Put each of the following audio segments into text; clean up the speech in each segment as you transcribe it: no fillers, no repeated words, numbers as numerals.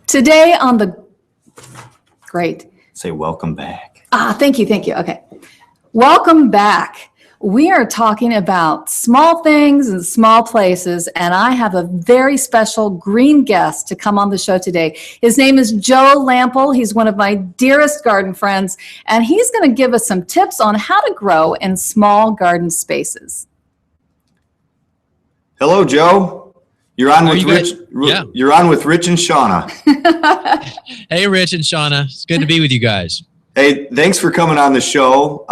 Today on the great. Say welcome back. Thank you. Okay. Welcome back. We are talking about small things and small places, and I have a very special green guest to come on the show today. His name is Joe Lample. He's one of my dearest garden friends, and he's going to give us some tips on how to grow in small garden spaces. Hello, Joe. You're on with Rich. Yeah. You're on with Rich and Shauna. Hey, Rich and Shauna. It's good to be with you guys. Hey, thanks for coming on the show.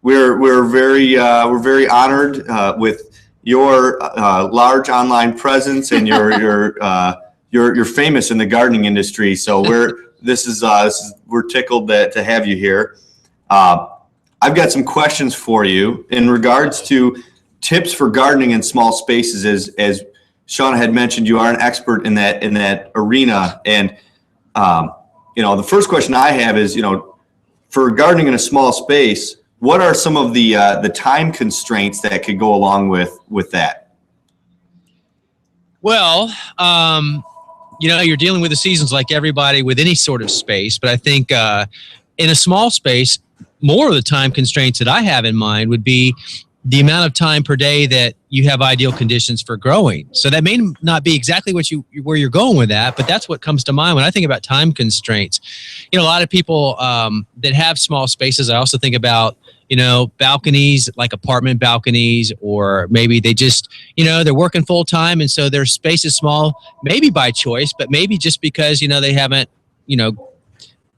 We're very honored with your large online presence, and you're famous in the gardening industry. So we're tickled to have you here. I've got some questions for you in regards to tips for gardening in small spaces. As Shauna had mentioned, you are an expert in that arena, and the first question I have is, for gardening in a small space, what are some of the time constraints that could go along with that? Well, you're dealing with the seasons like everybody with any sort of space, but I think in a small space, more of the time constraints that I have in mind would be the amount of time per day that you have ideal conditions for growing. So that may not be exactly where you're going with that, but that's what comes to mind when I think about time constraints. A lot of people that have small spaces, I also think about, balconies, like apartment balconies, or maybe they just, they're working full time. And so their space is small, maybe by choice, but maybe just because, they haven't,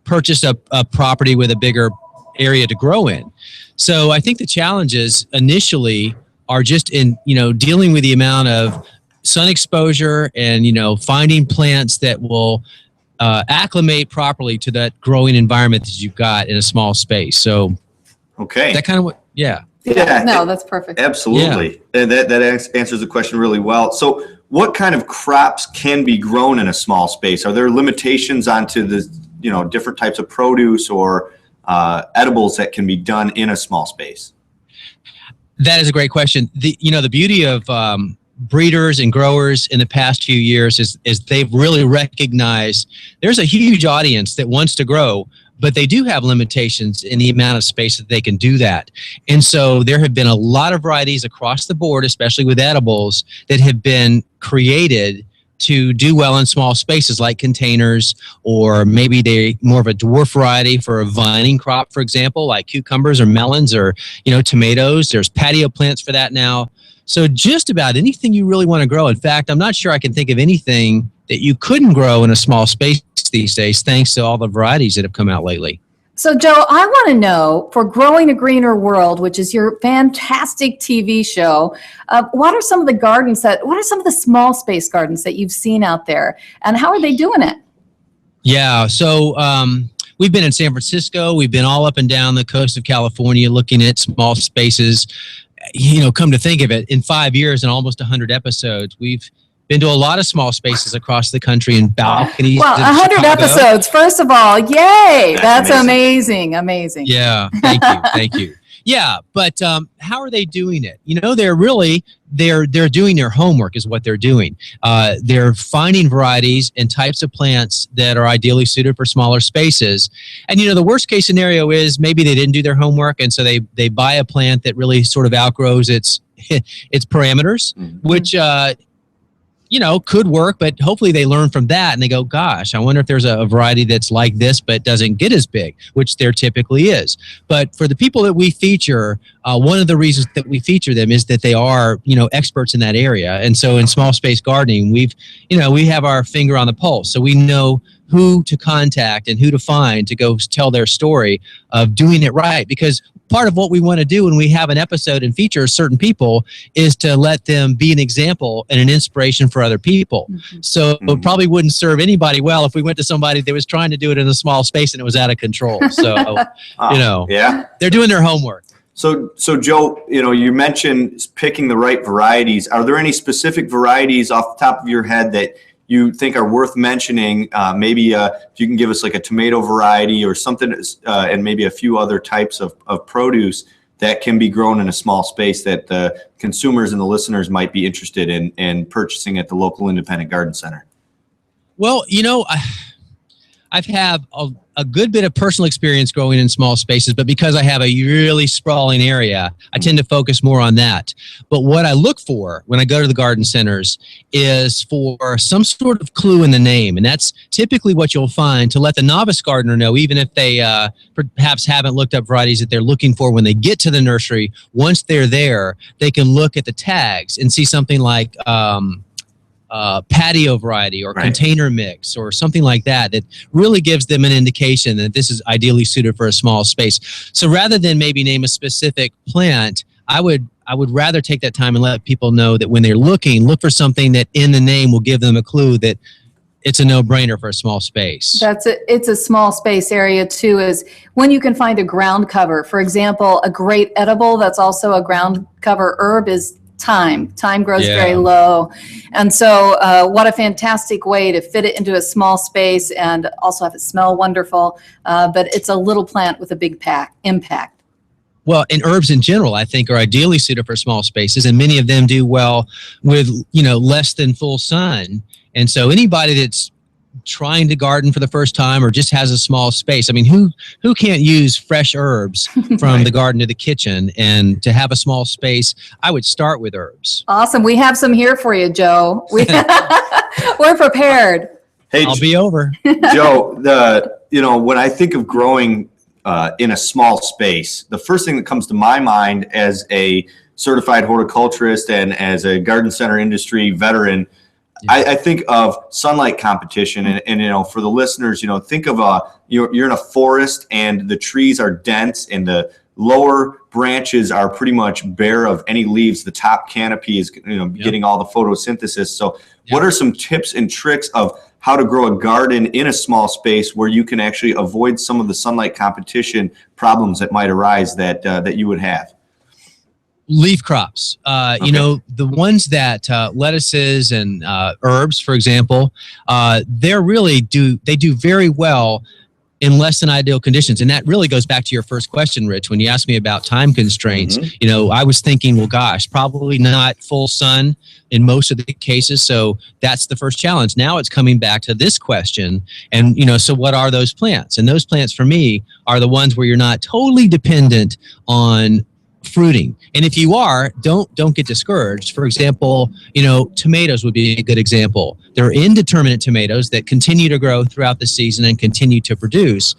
purchased a property with a bigger area to grow in. So I think the challenges initially are just in, dealing with the amount of sun exposure and, finding plants that will acclimate properly to that growing environment that you've got in a small space. So, okay. That kind of what, yeah. No, that's perfect. Absolutely. Yeah. And that answers the question really well. So what kind of crops can be grown in a small space? Are there limitations onto the, different types of produce or edibles that can be done in a small space? That is a great question. The beauty of breeders and growers in the past few years is they've really recognized there's a huge audience that wants to grow, but they do have limitations in the amount of space that they can do that. And so there have been a lot of varieties across the board, especially with edibles, that have been created to do well in small spaces like containers, or maybe they're more of a dwarf variety for a vining crop, for example, like cucumbers or melons or, tomatoes. There's patio plants for that now. So just about anything you really want to grow. In fact, I'm not sure I can think of anything that you couldn't grow in a small space these days, thanks to all the varieties that have come out lately. So, Joe, I want to know, for Growing a Greener World, which is your fantastic TV show, what are some of the small space gardens that you've seen out there, and how are they doing it? Yeah, so we've been in San Francisco. We've been all up and down the coast of California looking at small spaces. Come to think of it, in 5 years and almost 100 episodes, we've been to a lot of small spaces across the country and balconies. Well, 100 episodes, first of all. Yay! That's amazing. Yeah, thank you. Yeah, but how are they doing it? They're doing their homework is what they're doing. They're finding varieties and types of plants that are ideally suited for smaller spaces. And, the worst case scenario is maybe they didn't do their homework, and so they buy a plant that really sort of outgrows its parameters, which could work, but hopefully they learn from that and they go, gosh, I wonder if there's a variety that's like this but doesn't get as big, which there typically is. But for the people that we feature, one of the reasons that we feature them is that they are, experts in that area. And so in small space gardening, we have our finger on the pulse. So we know who to contact and who to find to go tell their story of doing it right. Because part of what we want to do when we have an episode and feature certain people is to let them be an example and an inspiration for other people. Mm-hmm. So it probably wouldn't serve anybody well if we went to somebody that was trying to do it in a small space and it was out of control. So, they're doing their homework. So Joe, you mentioned picking the right varieties. Are there any specific varieties off the top of your head that you think are worth mentioning, maybe if you can give us like a tomato variety or something, and maybe a few other types of produce that can be grown in a small space that the consumers and the listeners might be interested in purchasing at the local independent garden center. Well, I've had a good bit of personal experience growing in small spaces, but because I have a really sprawling area, I tend to focus more on that. But what I look for when I go to the garden centers is for some sort of clue in the name. And that's typically what you'll find to let the novice gardener know, even if they perhaps haven't looked up varieties that they're looking for when they get to the nursery. Once they're there, they can look at the tags and see something like patio variety or container mix or something like that really gives them an indication that this is ideally suited for a small space. So rather than maybe name a specific plant, I would rather take that time and let people know that when they're looking, look for something that in the name will give them a clue that it's a no-brainer for a small space. It's a small space area too, is when you can find a ground cover. For example, a great edible that's also a ground cover herb is thyme. Thyme grows very low. And so what a fantastic way to fit it into a small space and also have it smell wonderful. But it's a little plant with a big impact. Well, and herbs in general, I think, are ideally suited for small spaces, and many of them do well with, less than full sun. And so anybody that's trying to garden for the first time or just has a small space, I mean, who can't use fresh herbs from the garden to the kitchen? And to have a small space, I would start with herbs. Awesome. We have some here for you, Joe. We're prepared. Hey, I'll be over. Joe, when I think of growing in a small space, the first thing that comes to my mind as a certified horticulturist and as a garden center industry veteran, I think of sunlight competition, and for the listeners, think of you're in a forest and the trees are dense and the lower branches are pretty much bare of any leaves. The top canopy is getting all the photosynthesis. So what are some tips and tricks of how to grow a garden in a small space where you can actually avoid some of the sunlight competition problems that might arise that you would have? Leaf crops, the ones that lettuces and herbs, for example, they do very well in less than ideal conditions. And that really goes back to your first question, Rich, when you asked me about time constraints. I was thinking, well, gosh, probably not full sun in most of the cases. So that's the first challenge. Now it's coming back to this question. And, so what are those plants? And those plants for me are the ones where you're not totally dependent on fruiting. And if you are, don't get discouraged. For example, tomatoes would be a good example. There are indeterminate tomatoes that continue to grow throughout the season and continue to produce.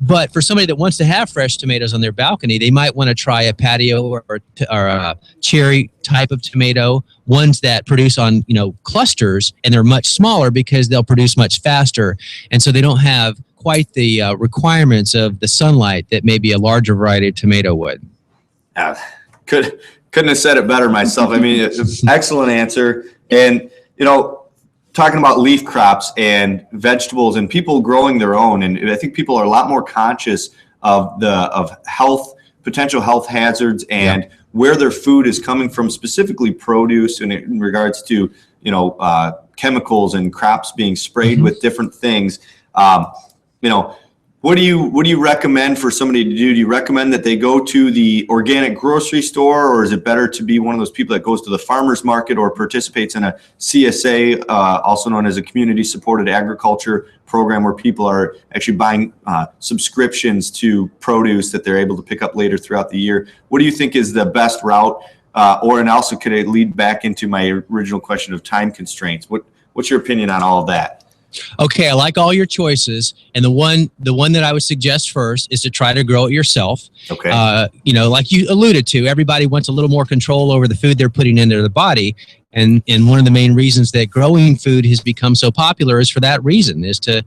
But for somebody that wants to have fresh tomatoes on their balcony, they might want to try a patio or a cherry type of tomato, ones that produce on, clusters, and they're much smaller because they'll produce much faster. And so they don't have quite the requirements of the sunlight that maybe a larger variety of tomato would. Couldn't have said it better myself. I mean, it's an excellent answer. And, talking about leaf crops and vegetables and people growing their own. And I think people are a lot more conscious of potential health hazards and where their food is coming from, specifically produce and in regards to, chemicals and crops being sprayed with different things. What do you recommend for somebody to do? Do you recommend that they go to the organic grocery store, or is it better to be one of those people that goes to the farmer's market or participates in a CSA, also known as a community supported agriculture program, where people are actually buying subscriptions to produce that they're able to pick up later throughout the year? What do you think is the best route? And also could it lead back into my original question of time constraints? What's your opinion on all of that? Okay, I like all your choices, and the one that I would suggest first is to try to grow it yourself. Okay. Like you alluded to, everybody wants a little more control over the food they're putting into their body, and one of the main reasons that growing food has become so popular is for that reason: is to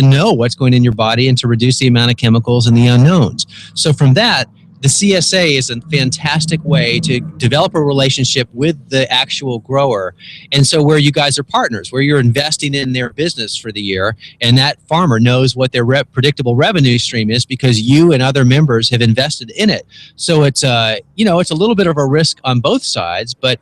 know what's going in your body and to reduce the amount of chemicals and the unknowns. So from that, the CSA is a fantastic way to develop a relationship with the actual grower. And so where you guys are partners, where you're investing in their business for the year, and that farmer knows what their predictable revenue stream is because you and other members have invested in it. So it's a little bit of a risk on both sides, but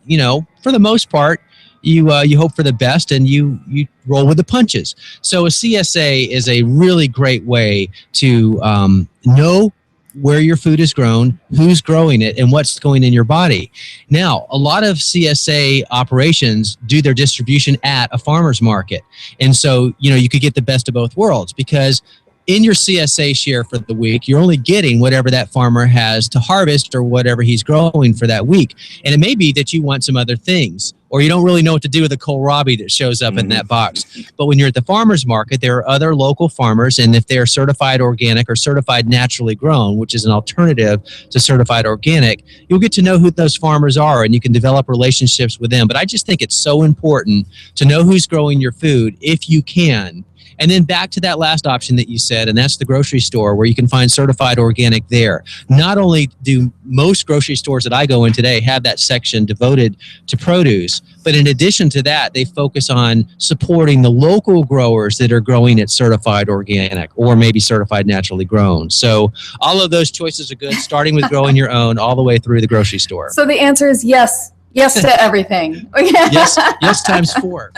for the most part, you hope for the best and you roll with the punches. So a CSA is a really great way to know where your food is grown, who's growing it, and what's going in your body. Now, a lot of CSA operations do their distribution at a farmer's market. And so, you could get the best of both worlds, because in your CSA share for the week, you're only getting whatever that farmer has to harvest or whatever he's growing for that week. And it may be that you want some other things, or you don't really know what to do with the kohlrabi that shows up in that box. But when you're at the farmer's market, there are other local farmers, and if they're certified organic or certified naturally grown, which is an alternative to certified organic, you'll get to know who those farmers are, and you can develop relationships with them. But I just think it's so important to know who's growing your food if you can. And then back to that last option that you said, and that's the grocery store, where you can find certified organic there. Not only do most grocery stores that I go in today have that section devoted to produce, but in addition to that, they focus on supporting the local growers that are growing it certified organic or maybe certified naturally grown. So all of those choices are good, starting with growing your own all the way through the grocery store. So the answer is yes. Yes to everything. Yes times 4.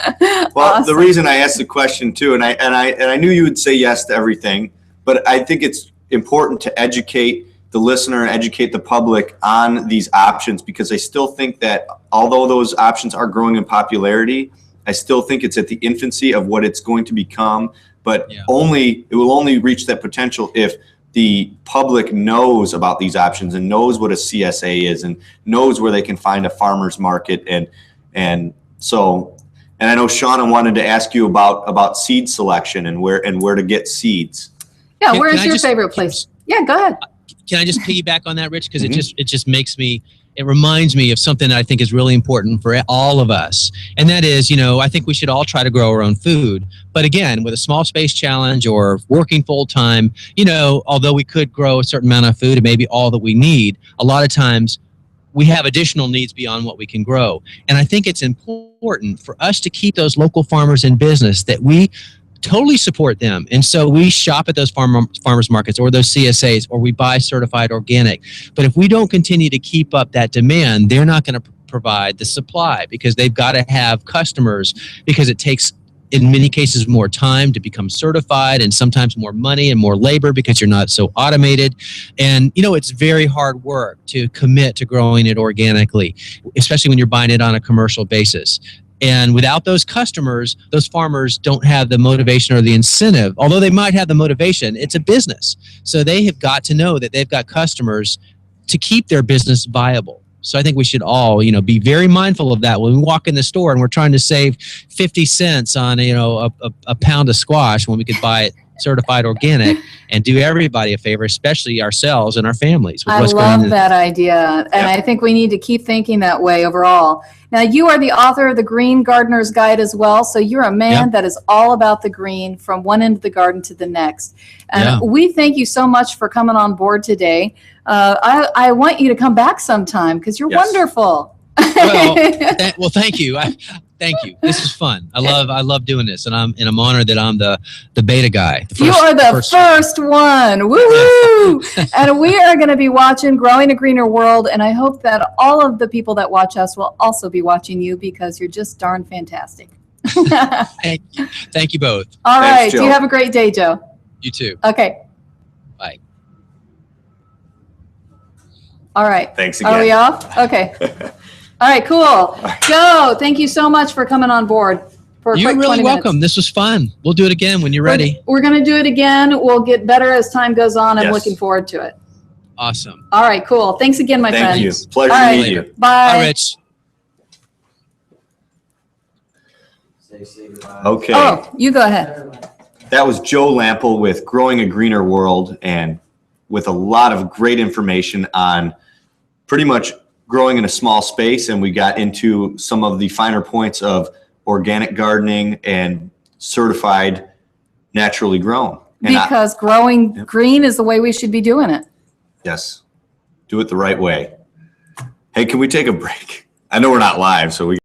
Well, Awesome. The reason I asked the question too, and I knew you would say yes to everything, but I think it's important to educate the listener, educate the public on these options, because I still think that although those options are growing in popularity, I still think it's at the infancy of what it's going to become. But it will only reach that potential if the public knows about these options and knows what a CSA is and knows where they can find a farmer's market. And I know Shauna wanted to ask you about seed selection and where to get seeds. Yeah, where's your favorite place? Yeah, go ahead. Can I just piggyback on that, Rich? Because it just makes me, it reminds me of something that I think is really important for all of us. And that is, I think we should all try to grow our own food. But again, with a small space challenge or working full time, although we could grow a certain amount of food, it may be all that we need. A lot of times we have additional needs beyond what we can grow. And I think it's important for us to keep those local farmers in business, that we totally support them. And so we shop at those farmers markets or those CSAs, or we buy certified organic. But if we don't continue to keep up that demand, they're not going to provide the supply, because they've got to have customers, because it takes, in many cases, more time to become certified, and sometimes more money and more labor because you're not so automated. And, it's very hard work to commit to growing it organically, especially when you're buying it on a commercial basis. And without those customers, those farmers don't have the motivation or the incentive. Although they might have the motivation, it's a business. So they have got to know that they've got customers to keep their business viable. So I think we should all, be very mindful of that when we walk in the store and we're trying to save 50 cents on, a pound of squash when we could buy it certified organic, and do everybody a favor, especially ourselves and our families. I love that idea. And I think we need to keep thinking that way overall. Now, you are the author of the Green Gardener's Guide as well. So you're a man that is all about the green from one end of the garden to the next. And we thank you so much for coming on board today. I want you to come back sometime, because you're wonderful. Well, thank you. Thank you. This is fun. I love doing this, and I'm honored that I'm the beta guy. You are the first one. Woohoo! And we are going to be watching Growing a Greener World, and I hope that all of the people that watch us will also be watching you, because you're just darn fantastic. Thank you both. All right. Thanks, Joe. You have a great day, Joe. You too. Okay. Bye. All right. Thanks again. Are we off? Okay. All right, cool. Joe, thank you so much for coming on board for a You're quick really 20 welcome. minutes. This was fun. We'll do it again when you're ready. We're going to do it again. We'll get better as time goes on. I'm Yes. looking forward to it. Awesome. All right, cool. Thanks again, my friend. Thank you. Pleasure All to right. meet you. Bye. Bye, Rich. Okay. Oh, you go ahead. That was Joe Lample with Growing a Greener World, and with a lot of great information on pretty much growing in a small space. And we got into some of the finer points of organic gardening and certified naturally grown. And Because growing green is the way we should be doing it. yes, do it the right way. Hey, can we take a break? I know we're not live, so we